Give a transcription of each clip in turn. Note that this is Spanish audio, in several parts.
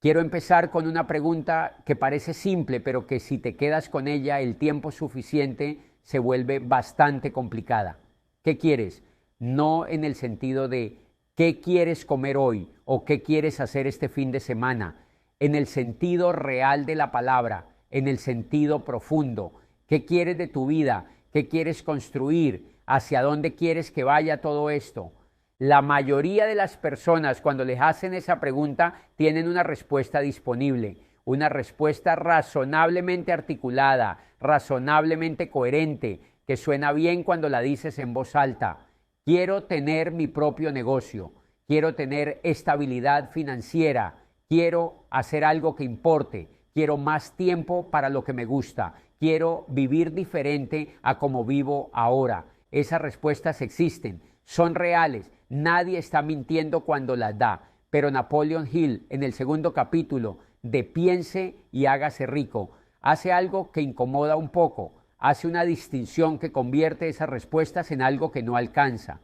Quiero empezar con una pregunta que parece simple, pero que si te quedas con ella el tiempo suficiente se vuelve bastante complicada. ¿Qué quieres? No en el sentido de ¿qué quieres comer hoy o qué quieres hacer este fin de semana? En el sentido real de la palabra, en el sentido profundo. ¿Qué quieres de tu vida? ¿Qué quieres construir? ¿Hacia dónde quieres que vaya todo esto? La mayoría de las personas cuando les hacen esa pregunta tienen una respuesta disponible, una respuesta razonablemente articulada, razonablemente coherente, que suena bien cuando la dices en voz alta. Quiero tener mi propio negocio, quiero tener estabilidad financiera, quiero hacer algo que importe, quiero más tiempo para lo que me gusta, quiero vivir diferente a como vivo ahora. Esas respuestas existen, son reales, nadie está mintiendo cuando las da, pero Napoleon Hill en el segundo capítulo de Piense y hágase rico hace algo que incomoda un poco, hace una distinción que convierte esas respuestas en algo que no alcanza.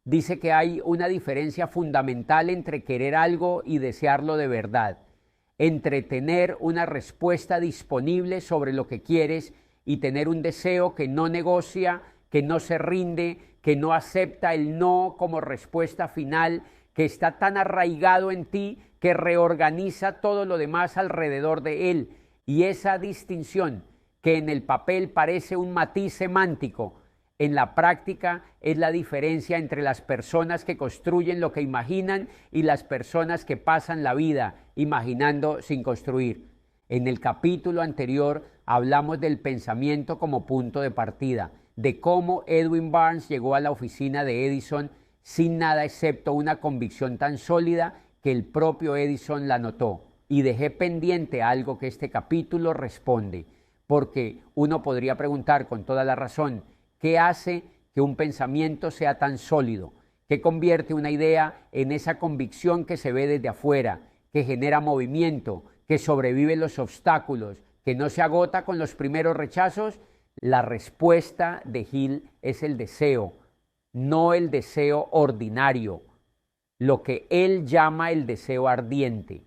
Dice que hay una diferencia fundamental entre querer algo y desearlo de verdad, entre tener una respuesta disponible sobre lo que quieres y tener un deseo que no negocia, que no se rinde, que no acepta el no como respuesta final, que está tan arraigado en ti que reorganiza todo lo demás alrededor de él. Y esa distinción, que en el papel parece un matiz semántico, en la práctica es la diferencia entre las personas que construyen lo que imaginan y las personas que pasan la vida imaginando sin construir. En el capítulo anterior hablamos del pensamiento como punto de partida, de cómo Edwin Barnes llegó a la oficina de Edison sin nada excepto una convicción tan sólida que el propio Edison la notó. Y dejé pendiente algo que este capítulo responde, porque uno podría preguntar con toda la razón, ¿qué hace que un pensamiento sea tan sólido? ¿Qué convierte una idea en esa convicción que se ve desde afuera, que genera movimiento, que sobrevive los obstáculos, que no se agota con los primeros rechazos? La respuesta de Hill es el deseo, no el deseo ordinario, lo que él llama el deseo ardiente.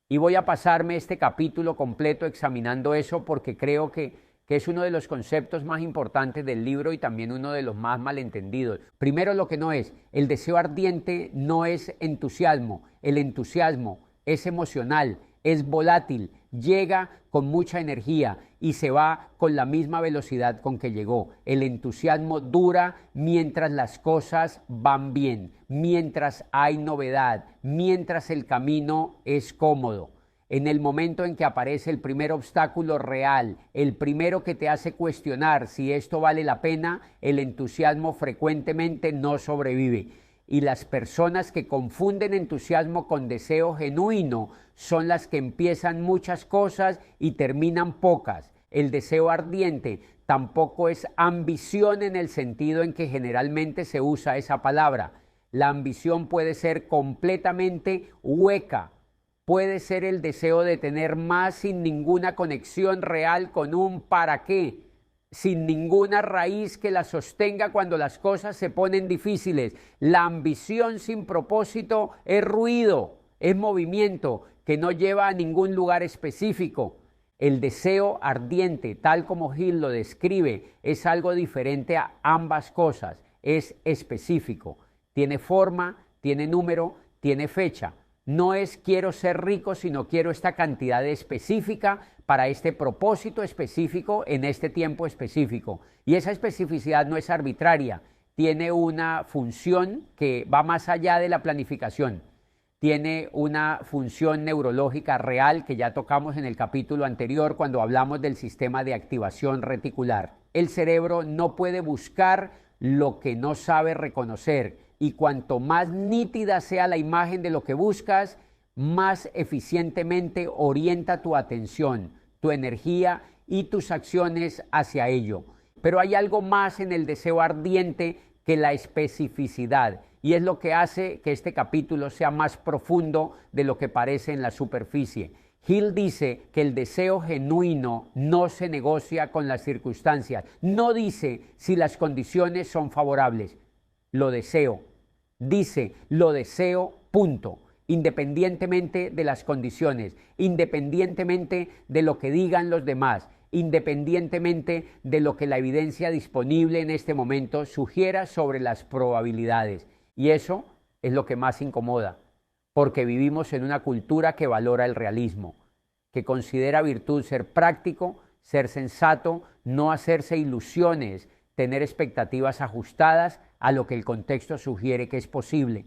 Y voy a pasarme este capítulo completo examinando eso porque creo que es uno de los conceptos más importantes del libro y también uno de los más malentendidos. Primero, lo que no es, el deseo ardiente no es entusiasmo, el entusiasmo es emocional, es volátil, llega con mucha energía y se va con la misma velocidad con que llegó. El entusiasmo dura mientras las cosas van bien, mientras hay novedad, mientras el camino es cómodo. En el momento en que aparece el primer obstáculo real, el primero que te hace cuestionar si esto vale la pena, el entusiasmo frecuentemente no sobrevive. Y las personas que confunden entusiasmo con deseo genuino son las que empiezan muchas cosas y terminan pocas. El deseo ardiente tampoco es ambición en el sentido en que generalmente se usa esa palabra. La ambición puede ser completamente hueca. Puede ser el deseo de tener más sin ninguna conexión real con un para qué, sin ninguna raíz que la sostenga cuando las cosas se ponen difíciles. La ambición sin propósito es ruido, es movimiento que no lleva a ningún lugar específico. El deseo ardiente, tal como Hill lo describe, es algo diferente a ambas cosas, es específico, tiene forma, tiene número, tiene fecha. No es quiero ser rico, sino quiero esta cantidad específica para este propósito específico en este tiempo específico. Y esa especificidad no es arbitraria, tiene una función que va más allá de la planificación. Tiene una función neurológica real que ya tocamos en el capítulo anterior cuando hablamos del sistema de activación reticular. El cerebro no puede buscar lo que no sabe reconocer. Y cuanto más nítida sea la imagen de lo que buscas, más eficientemente orienta tu atención, tu energía y tus acciones hacia ello. Pero hay algo más en el deseo ardiente que la especificidad, y es lo que hace que este capítulo sea más profundo de lo que parece en la superficie. Hill dice que el deseo genuino no se negocia con las circunstancias, no dice si las condiciones son favorables. Lo deseo. Dice, lo deseo, punto. independientemente de las condiciones, independientemente de lo que digan los demás, independientemente de lo que la evidencia disponible en este momento sugiera sobre las probabilidades. Y eso es lo que más incomoda, porque vivimos en una cultura que valora el realismo, que considera virtud ser práctico, ser sensato, no hacerse ilusiones, tener expectativas ajustadas a lo que el contexto sugiere que es posible.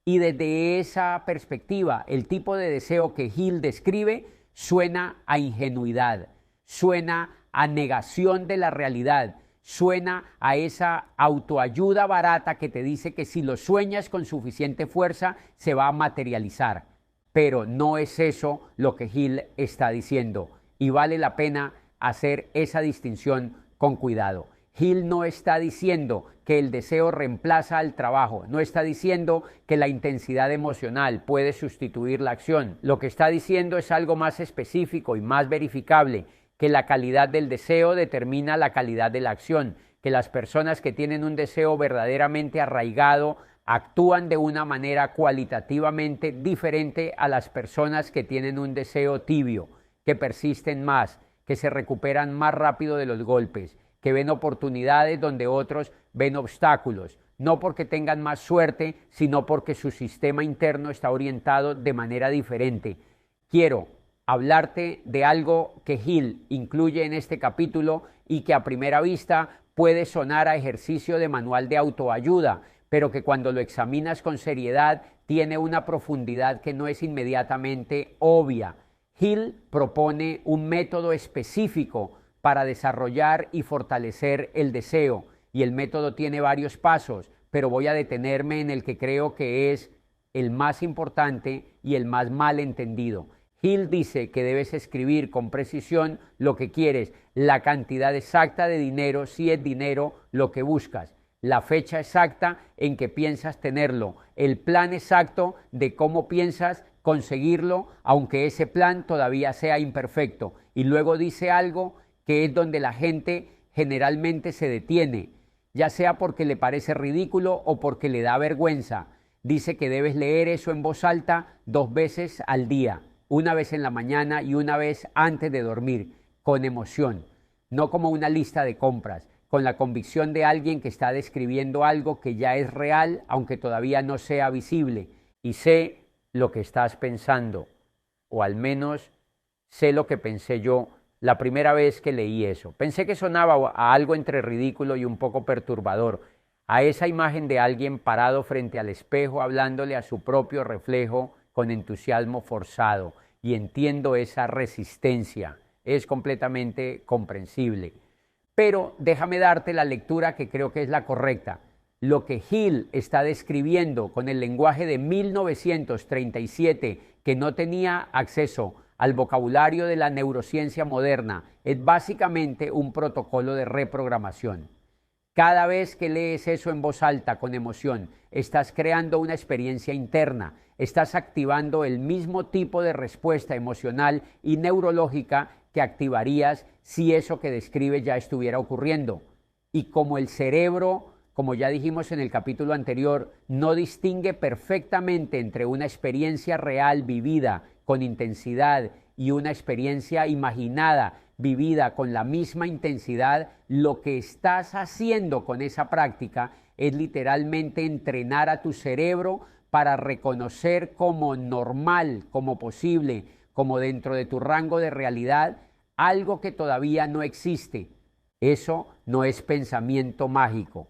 Y desde esa perspectiva, el tipo de deseo que Hill describe suena a ingenuidad, suena a negación de la realidad, suena a esa autoayuda barata que te dice que si lo sueñas con suficiente fuerza se va a materializar. Pero no es eso lo que Hill está diciendo, y vale la pena hacer esa distinción con cuidado. Hill no está diciendo que el deseo reemplaza al trabajo, no está diciendo que la intensidad emocional puede sustituir la acción. Lo que está diciendo es algo más específico y más verificable, que la calidad del deseo determina la calidad de la acción, que las personas que tienen un deseo verdaderamente arraigado actúan de una manera cualitativamente diferente a las personas que tienen un deseo tibio, que persisten más, que se recuperan más rápido de los golpes, que ven oportunidades donde otros ven obstáculos, no porque tengan más suerte, sino porque su sistema interno está orientado de manera diferente. Quiero hablarte de algo que Hill incluye en este capítulo y que a primera vista puede sonar a ejercicio de manual de autoayuda, pero que cuando lo examinas con seriedad tiene una profundidad que no es inmediatamente obvia. Hill propone un método específico para desarrollar y fortalecer el deseo, y el método tiene varios pasos, pero voy a detenerme en el que creo que es el más importante y el más mal entendido. Hill dice que debes escribir con precisión lo que quieres, la cantidad exacta de dinero, si es dinero lo que buscas, la fecha exacta en que piensas tenerlo, el plan exacto de cómo piensas conseguirlo, aunque ese plan todavía sea imperfecto. Y luego dice algo que es donde la gente generalmente se detiene, ya sea porque le parece ridículo o porque le da vergüenza. Dice que debes leer eso en voz alta 2 veces al día, una vez en la mañana y una vez antes de dormir, con emoción, no como una lista de compras, con la convicción de alguien que está describiendo algo que ya es real, aunque todavía no sea visible. Y sé lo que estás pensando, o al menos sé lo que pensé yo la primera vez que leí eso. Pensé que sonaba a algo entre ridículo y un poco perturbador, a esa imagen de alguien parado frente al espejo hablándole a su propio reflejo con entusiasmo forzado, y entiendo esa resistencia, es completamente comprensible. Pero déjame darte la lectura que creo que es la correcta. Lo que Hill está describiendo con el lenguaje de 1937, que no tenía acceso al vocabulario de la neurociencia moderna, es básicamente un protocolo de reprogramación. Cada vez que lees eso en voz alta, con emoción, estás creando una experiencia interna, estás activando el mismo tipo de respuesta emocional y neurológica que activarías si eso que describe ya estuviera ocurriendo. Y como el cerebro, como ya dijimos en el capítulo anterior, no distingue perfectamente entre una experiencia real vivida con intensidad y una experiencia imaginada vivida con la misma intensidad, lo que estás haciendo con esa práctica es literalmente entrenar a tu cerebro para reconocer como normal, como posible, como dentro de tu rango de realidad, algo que todavía no existe. Eso no es pensamiento mágico,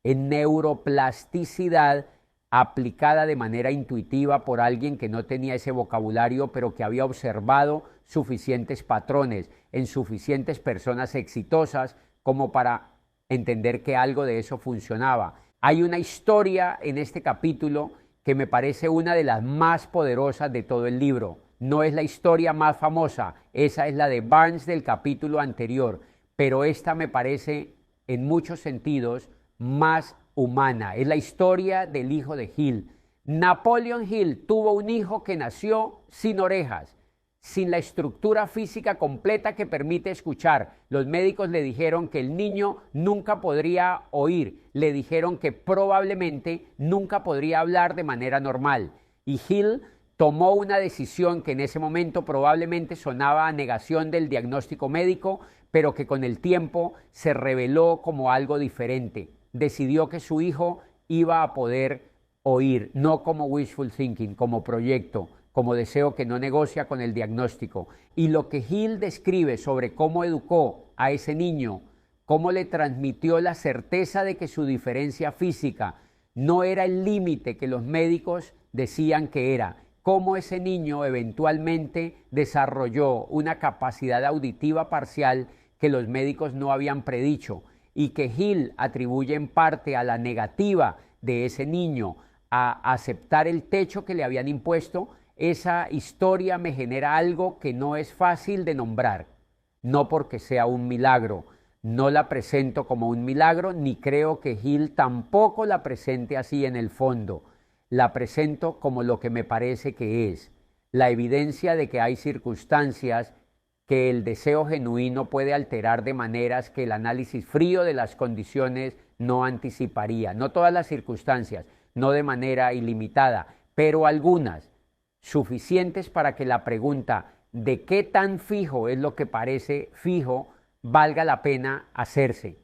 es neuroplasticidad aplicada de manera intuitiva por alguien que no tenía ese vocabulario, pero que había observado suficientes patrones en suficientes personas exitosas como para entender que algo de eso funcionaba. Hay una historia en este capítulo que me parece una de las más poderosas de todo el libro. No es la historia más famosa, esa es la de Barnes del capítulo anterior, pero esta me parece en muchos sentidos más humana. Es la historia del hijo de Hill. Napoleon Hill tuvo un hijo que nació sin orejas, sin la estructura física completa que permite escuchar. Los médicos le dijeron que el niño nunca podría oír, le dijeron que probablemente nunca podría hablar de manera normal. Y Hill tomó una decisión que en ese momento probablemente sonaba a negación del diagnóstico médico, pero que con el tiempo se reveló como algo diferente. Decidió que su hijo iba a poder oír, no como wishful thinking, como proyecto, como deseo que no negocia con el diagnóstico. Y lo que Hill describe sobre cómo educó a ese niño, cómo le transmitió la certeza de que su diferencia física no era el límite que los médicos decían que era, cómo ese niño eventualmente desarrolló una capacidad auditiva parcial que los médicos no habían predicho y que Hill atribuye en parte a la negativa de ese niño a aceptar el techo que le habían impuesto. Esa historia me genera algo que no es fácil de nombrar, no porque sea un milagro. No la presento como un milagro, ni creo que Hill tampoco la presente así en el fondo. La presento como lo que me parece que es, la evidencia de que hay circunstancias que el deseo genuino puede alterar de maneras que el análisis frío de las condiciones no anticiparía. No todas las circunstancias, no de manera ilimitada, pero algunas, suficientes para que la pregunta de qué tan fijo es lo que parece fijo valga la pena hacerse.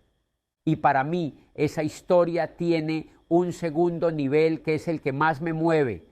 Y para mí esa historia tiene un segundo nivel que es el que más me mueve,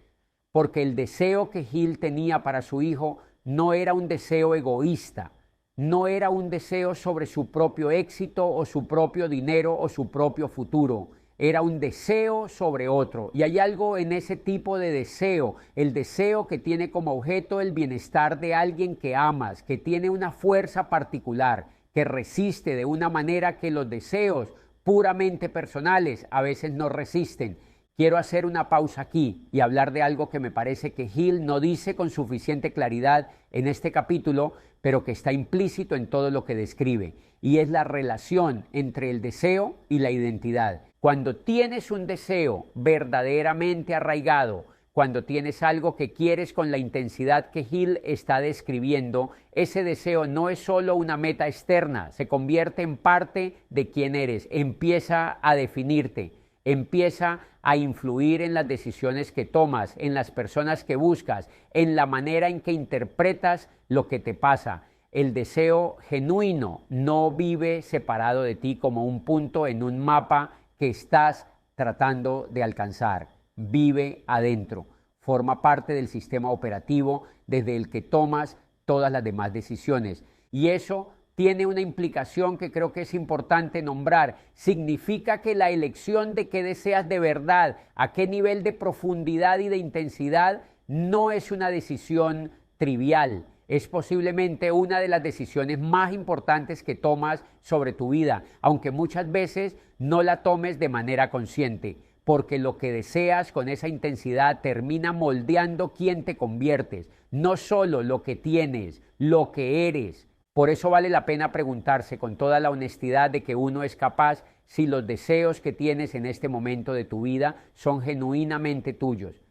porque el deseo que Hill tenía para su hijo no era un deseo egoísta, no era un deseo sobre su propio éxito o su propio dinero o su propio futuro, era un deseo sobre otro. Y hay algo en ese tipo de deseo, el deseo que tiene como objeto el bienestar de alguien que amas, que tiene una fuerza particular, que resiste de una manera que los deseos puramente personales a veces no resisten. Quiero hacer una pausa aquí y hablar de algo que me parece que Hill no dice con suficiente claridad en este capítulo, pero que está implícito en todo lo que describe, y es la relación entre el deseo y la identidad. Cuando tienes un deseo verdaderamente arraigado, cuando tienes algo que quieres con la intensidad que Hill está describiendo, ese deseo no es solo una meta externa, se convierte en parte de quién eres, empieza a definirte, empieza a influir en las decisiones que tomas, en las personas que buscas, en la manera en que interpretas lo que te pasa. El deseo genuino no vive separado de ti como un punto en un mapa que estás tratando de alcanzar. Vive adentro, forma parte del sistema operativo desde el que tomas todas las demás decisiones. Y eso tiene una implicación que creo que es importante nombrar. Significa que la elección de qué deseas de verdad, a qué nivel de profundidad y de intensidad, no es una decisión trivial. Es posiblemente una de las decisiones más importantes que tomas sobre tu vida, aunque muchas veces no la tomes de manera consciente, porque lo que deseas con esa intensidad termina moldeando quién te conviertes, no solo lo que tienes, lo que eres. Por eso vale la pena preguntarse con toda la honestidad de que uno es capaz si los deseos que tienes en este momento de tu vida son genuinamente tuyos,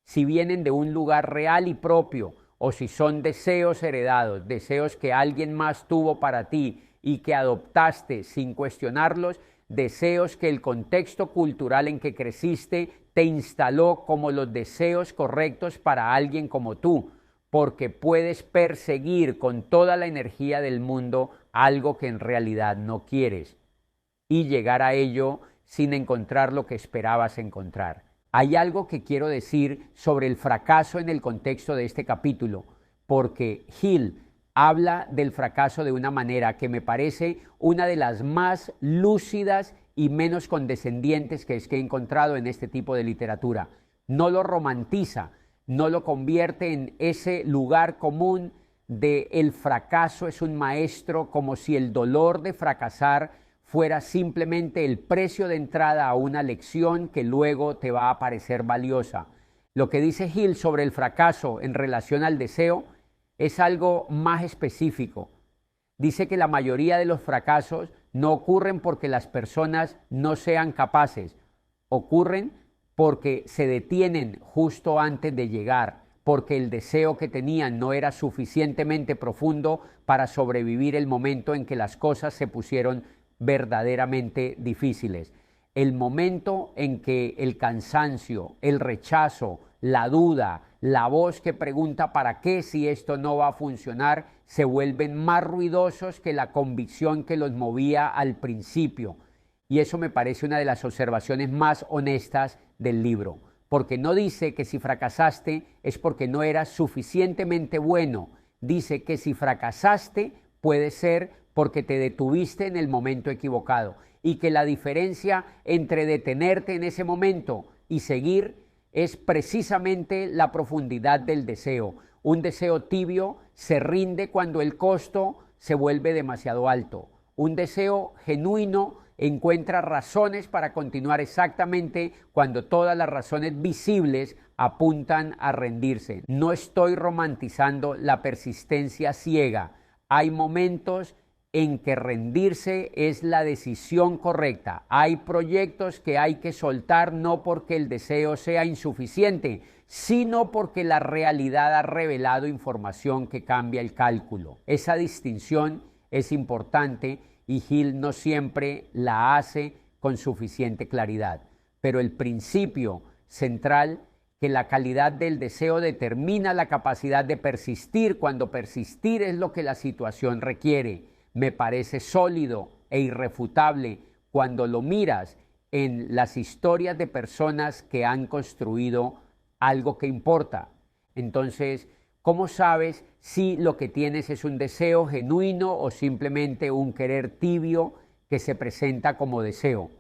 si vienen de un lugar real y propio, o si son deseos heredados, deseos que alguien más tuvo para ti y que adoptaste sin cuestionarlos, deseos que el contexto cultural en que creciste te instaló como los deseos correctos para alguien como tú, porque puedes perseguir con toda la energía del mundo algo que en realidad no quieres y llegar a ello sin encontrar lo que esperabas encontrar. Hay algo que quiero decir sobre el fracaso en el contexto de este capítulo, porque Hill habla del fracaso de una manera que me parece una de las más lúcidas y menos condescendientes que he encontrado en este tipo de literatura. No lo romantiza, no lo convierte en ese lugar común de el fracaso es un maestro, como si el dolor de fracasar fuera simplemente el precio de entrada a una lección que luego te va a parecer valiosa. Lo que dice Hill sobre el fracaso en relación al deseo es algo más específico. Dice que la mayoría de los fracasos no ocurren porque las personas no sean capaces, ocurren porque se detienen justo antes de llegar, porque el deseo que tenían no era suficientemente profundo para sobrevivir el momento en que las cosas se pusieron verdaderamente difíciles. El momento en que el cansancio, el rechazo, la duda, la voz que pregunta para qué si esto no va a funcionar, se vuelven más ruidosos que la convicción que los movía al principio. Y eso me parece una de las observaciones más honestas del libro, porque no dice que si fracasaste es porque no eras suficientemente bueno, dice que si fracasaste puede ser porque te detuviste en el momento equivocado y que la diferencia entre detenerte en ese momento y seguir es precisamente la profundidad del deseo. Un deseo tibio se rinde cuando el costo se vuelve demasiado alto. Un deseo genuino encuentra razones para continuar exactamente cuando todas las razones visibles apuntan a rendirse. No estoy romantizando la persistencia ciega. Hay momentos en que rendirse es la decisión correcta. Hay proyectos que hay que soltar no porque el deseo sea insuficiente, sino porque la realidad ha revelado información que cambia el cálculo. Esa distinción es importante y Hill no siempre la hace con suficiente claridad. Pero el principio central, que la calidad del deseo determina la capacidad de persistir cuando persistir es lo que la situación requiere, me parece sólido e irrefutable cuando lo miras en las historias de personas que han construido algo que importa. Entonces, ¿cómo sabes si lo que tienes es un deseo genuino o simplemente un querer tibio que se presenta como deseo?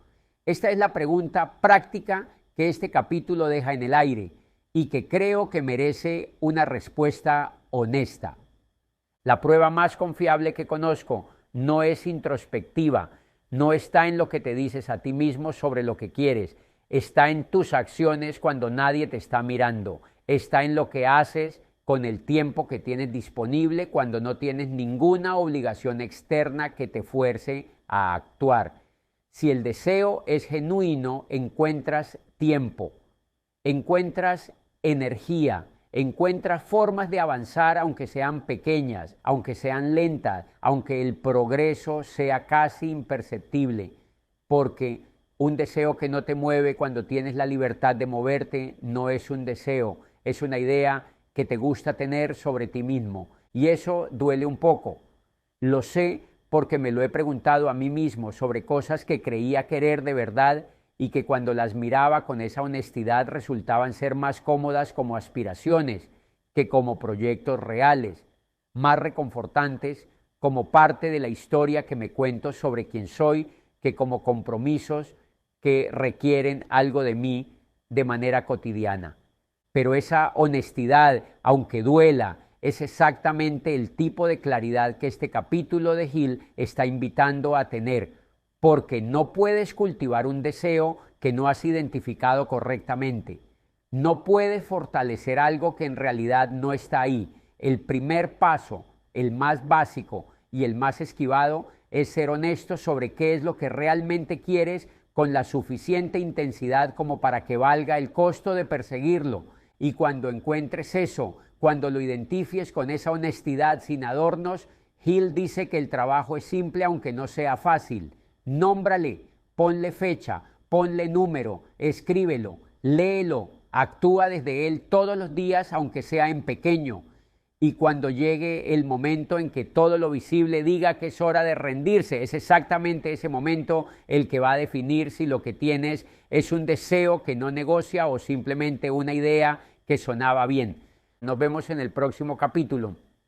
Esta es la pregunta práctica que este capítulo deja en el aire y que creo que merece una respuesta honesta. La prueba más confiable que conozco no es introspectiva, no está en lo que te dices a ti mismo sobre lo que quieres, está en tus acciones cuando nadie te está mirando, está en lo que haces con el tiempo que tienes disponible cuando no tienes ninguna obligación externa que te fuerce a actuar. Si el deseo es genuino, encuentras tiempo, encuentras energía, encuentras formas de avanzar aunque sean pequeñas, aunque sean lentas, aunque el progreso sea casi imperceptible, porque un deseo que no te mueve cuando tienes la libertad de moverte no es un deseo, es una idea que te gusta tener sobre ti mismo, y eso duele un poco. Lo sé porque me lo he preguntado a mí mismo sobre cosas que creía querer de verdad y que cuando las miraba con esa honestidad resultaban ser más cómodas como aspiraciones que como proyectos reales, más reconfortantes como parte de la historia que me cuento sobre quién soy que como compromisos que requieren algo de mí de manera cotidiana. Pero esa honestidad, aunque duela, es exactamente el tipo de claridad que este capítulo de Hill está invitando a tener, porque no puedes cultivar un deseo que no has identificado correctamente. No puedes fortalecer algo que en realidad no está ahí. El primer paso, el más básico y el más esquivado, es ser honesto sobre qué es lo que realmente quieres con la suficiente intensidad como para que valga el costo de perseguirlo. Y cuando encuentres eso, cuando lo identifiques con esa honestidad sin adornos, Hill dice que el trabajo es simple aunque no sea fácil. Nómbrale, ponle fecha, ponle número, escríbelo, léelo, actúa desde él todos los días aunque sea en pequeño. Y cuando llegue el momento en que todo lo visible diga que es hora de rendirse, es exactamente ese momento el que va a definir si lo que tienes es un deseo que no negocia o simplemente una idea que sonaba bien. Nos vemos en el próximo capítulo.